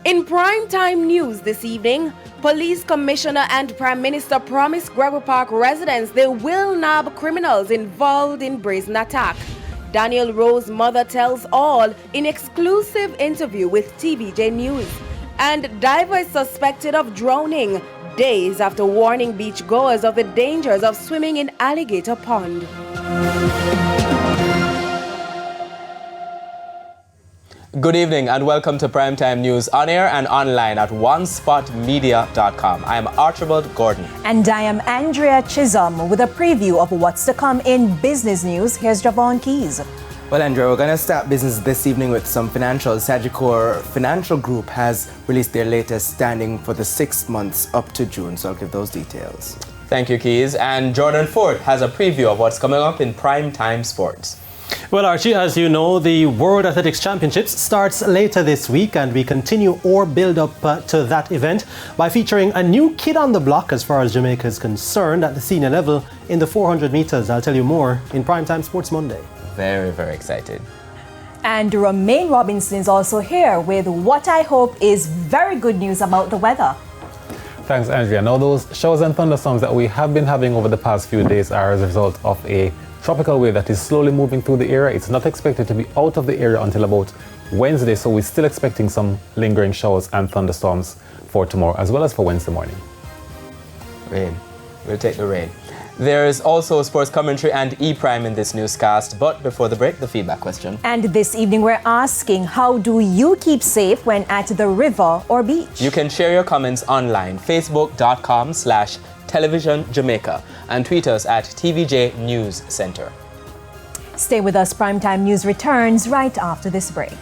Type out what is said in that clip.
In primetime news this evening, Police Commissioner and Prime Minister promise Gregory Park residents they will nab criminals involved in brazen attack. Daniel Rowe's mother tells all in exclusive interview with TVJ News. And diver is suspected of drowning days after warning beachgoers of the dangers of swimming in Alligator Pond. Good evening and welcome to Primetime News on air and online at onespotmedia.com. I am Archibald Gordon. And I am Andrea Chisholm with a preview of what's to come in business news. Here's Javon Keys. Well, Andrea, we're going to start business this evening with some financials. Sagicor Financial Group has released their latest standing for the 6 months up to June, so I'll give those details. Thank you, Keys. And Jordan Ford has a preview of what's coming up in Primetime Sports. Well, Archie, as you know, the World Athletics Championships starts later this week, and we continue our build-up to that event by featuring a new kid on the block as far as Jamaica is concerned at the senior level in the 400 meters. I'll tell you more in Primetime Sports Monday. Very, very excited. And Romaine Robinson is also here with what I hope is very good news about the weather. Thanks, Andrea. Now, those showers and thunderstorms that we have been having over the past few days are as a result of a tropical wave that is slowly moving through the area. It's not expected to be out of the area until about Wednesday, so we're still expecting some lingering showers and thunderstorms for tomorrow as well as for Wednesday morning. Rain. We'll take the rain. There is also sports commentary and E-Prime in this newscast, but before the break, the feedback question. And this evening we're asking, how do you keep safe when at the river or beach? You can share your comments online, facebook.com/Television Jamaica, and tweet us at TVJ News Center. Stay with us. Primetime News returns right after this break.